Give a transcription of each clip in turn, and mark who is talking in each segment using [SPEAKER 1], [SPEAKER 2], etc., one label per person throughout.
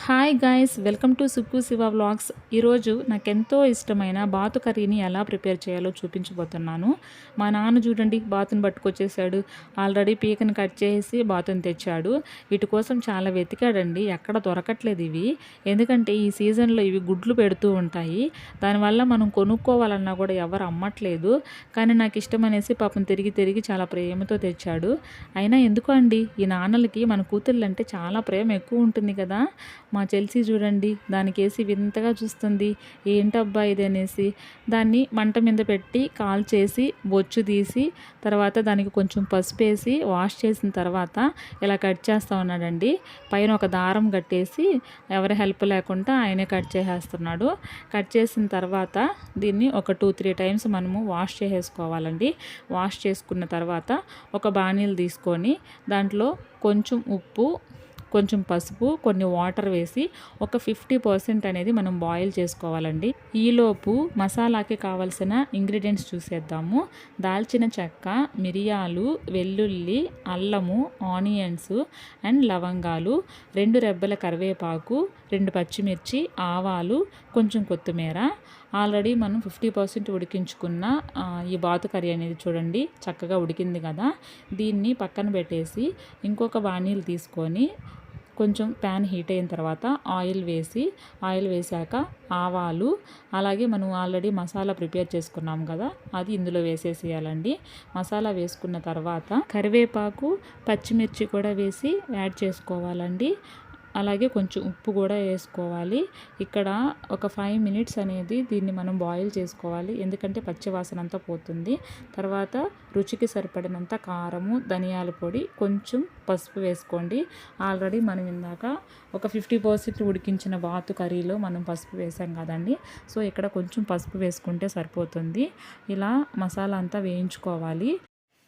[SPEAKER 1] Hi guys, welcome to Sukku Shiva vlogs. ఈరోజు నాకెంతో ఇష్టమైన బాతు కర్రీని ఎలా ప్రిపేర్ చేయాలో చూపించబోతున్నాను. మా నాన్న చూడండి, బాతుని పట్టుకొచ్చేసాడు. ఆల్రెడీ పీకని కట్ చేసి బాతుని తెచ్చాడు. వీటి కోసం చాలా వెతికాడండి, ఎక్కడ దొరకట్లేదు ఇవి. ఎందుకంటే ఈ సీజన్లో ఇవి గుడ్లు పెడుతూ ఉంటాయి. దానివల్ల మనం కొనుక్కోవాలన్నా కూడా ఎవరు అమ్మట్లేదు. కానీ నాకు ఇష్టం అనేసి పాపం తిరిగి తిరిగి చాలా ప్రేమతో తెచ్చాడు. అయినా ఎందుకు అండి, ఈ నాన్నలకి మన కూతుళ్ళంటే చాలా ప్రేమ ఎక్కువ ఉంటుంది కదా. మా చెల్సి చూడండి, దానికేసి వింతగా చూస్తుంది. ఏంటబ్బా ఇది అనేసి దాన్ని మంట మీద పెట్టి కాల్చేసి బొచ్చు తీసి తర్వాత దానికి కొంచెం పసుపు వేసి వాష్ చేసిన తర్వాత ఇలా కట్ చేస్తూ ఉన్నాడండి. పైన ఒక దారం కట్టేసి ఎవరి హెల్ప్ లేకుండా ఆయనే కట్ చేసేస్తున్నాడు. కట్ చేసిన తర్వాత దీన్ని ఒక 2-3 టైమ్స్ మనము వాష్ చేసేసుకోవాలండి. వాష్ చేసుకున్న తర్వాత ఒక బాణీలు తీసుకొని దాంట్లో కొంచెం ఉప్పు, కొంచెం పసుపు, కొన్ని వాటర్ వేసి ఒక 50% అనేది మనం బాయిల్ చేసుకోవాలండి. ఈలోపు మసాలాకి కావాల్సిన ఇంగ్రీడియంట్స్ చూసేద్దాము. దాల్చిన చెక్క, మిరియాలు, వెల్లుల్లి, అల్లము, ఆనియన్స్ అండ్ లవంగాలు, 2 రెబ్బల కరివేపాకు, 2 పచ్చిమిర్చి, ఆవాలు, కొంచెం కొత్తిమీర. ఆల్రెడీ మనం 50% ఉడికించుకున్న ఈ బాతు కర్రీ అనేది చూడండి చక్కగా ఉడికింది కదా. దీన్ని పక్కన పెట్టేసి ఇంకొక బాణీలు తీసుకొని కొంచెం ప్యాన్ హీట్ అయిన తర్వాత ఆయిల్ వేసాక ఆవాలు, అలాగే మనం ఆల్రెడీ మసాలా ప్రిపేర్ చేసుకున్నాం కదా, అది ఇందులో వేసేసేయాలండి. మసాలా వేసుకున్న తర్వాత కరివేపాకు, పచ్చిమిర్చి కూడా వేసి యాడ్ చేసుకోవాలండి. అలాగే కొంచెం ఉప్పు కూడా వేసుకోవాలి. ఇక్కడ ఒక 5 మినిట్స్ అనేది దీన్ని మనం బాయిల్ చేసుకోవాలి, ఎందుకంటే పచ్చివాసన అంతా పోతుంది. తర్వాత రుచికి సరిపడినంత కారము, ధనియాల పొడి, కొంచెం పసుపు వేసుకోండి. ఆల్రెడీ మనం ఇందాక ఒక 50% ఉడికించిన బాతు కర్రీలో మనం పసుపు వేసాం కదండి. సో ఇక్కడ కొంచెం పసుపు వేసుకుంటే సరిపోతుంది. ఇలా మసాలా అంతా వేయించుకోవాలి.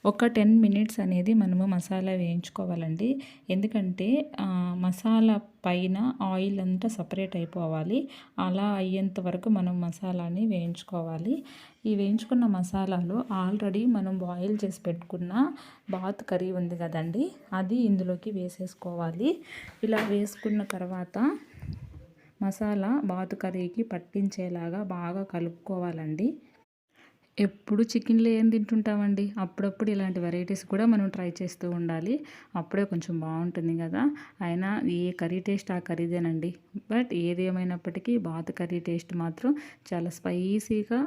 [SPEAKER 1] ఒక 10 మినిట్స్ అనేది మనము మసాలా వేయించుకోవాలండి. ఎందుకంటే మసాలా పైన ఆయిల్ అంతా సపరేట్ అయిపోవాలి. అలా అయ్యేంత వరకు మనం మసాలాని వేయించుకోవాలి. ఈ వేయించుకున్న మసాలాలో ఆల్రెడీ మనం బాయిల్ చేసి పెట్టుకున్న బాత్ కర్రీ ఉంది కదండి, అది ఇందులోకి వేసేసుకోవాలి. ఇలా వేసుకున్న తర్వాత మసాలా బాతు కర్రీకి పట్టించేలాగా బాగా కలుపుకోవాలండి. ఎప్పుడు చికెన్లో ఏం తింటుంటామండి, అప్పుడప్పుడు ఇలాంటి వెరైటీస్ కూడా మనం ట్రై చేస్తూ ఉండాలి. అప్పుడే కొంచెం బాగుంటుంది కదా. అయినా ఏ కర్రీ టేస్ట్ ఆ కర్రీదేనండి. బట్ ఏది ఏమైనప్పటికీ బాతు కర్రీ టేస్ట్ మాత్రం చాలా స్పైసీగా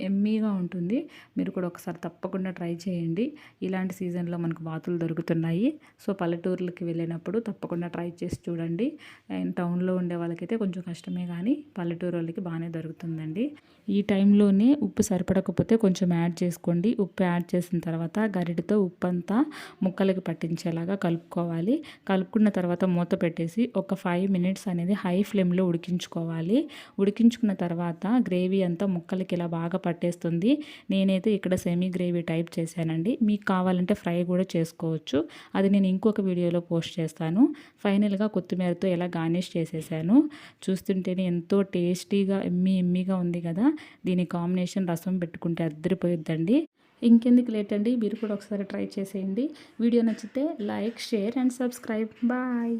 [SPEAKER 1] ఎమ్మీగా ఉంటుంది. మీరు కూడా ఒకసారి తప్పకుండా ట్రై చేయండి. ఇలాంటి సీజన్లో మనకు బాతులు దొరుకుతున్నాయి. సో పల్లెటూర్లకి వెళ్ళినప్పుడు తప్పకుండా ట్రై చేసి చూడండి. అండ్ టౌన్లో ఉండే వాళ్ళకైతే కొంచెం కష్టమే, కానీ పల్లెటూరు వాళ్ళకి బాగానే దొరుకుతుందండి. ఈ టైంలోనే ఉప్పు సరిపడకపోతే కొంచెం యాడ్ చేసుకోండి. ఉప్పు యాడ్ చేసిన తర్వాత గరిటెతో ఉప్పు అంతా ముక్కలకి పట్టించేలాగా కలుపుకోవాలి. కలుపుకున్న తర్వాత మూత పెట్టేసి ఒక 5 మినిట్స్ అనేది హై ఫ్లేమ్లో ఉడికించుకోవాలి. ఉడికించుకున్న తర్వాత గ్రేవీ అంతా ముక్కలకి ఇలా బాగా పట్టేస్తుంది. నేనైతే ఇక్కడ సెమీ గ్రేవీ టైప్ చేశానండి. మీకు కావాలంటే ఫ్రై కూడా చేసుకోవచ్చు. అది నేను ఇంకొక వీడియోలో పోస్ట్ చేస్తాను. ఫైనల్గా కొత్తిమీరతో ఇలా గార్నిష్ చేసేసాను. చూస్తుంటేనే ఎంతో టేస్టీగా ఎమ్మీగా ఉంది కదా. దీని కాంబినేషన్ రసం పెట్టుకుంటే అద్దరిపోయిద్దండి. ఇంకెందుకు లేట్ అండి, మీరు కూడా ఒకసారి ట్రై చేసేయండి. వీడియో నచ్చితే like, share and subscribe. Bye.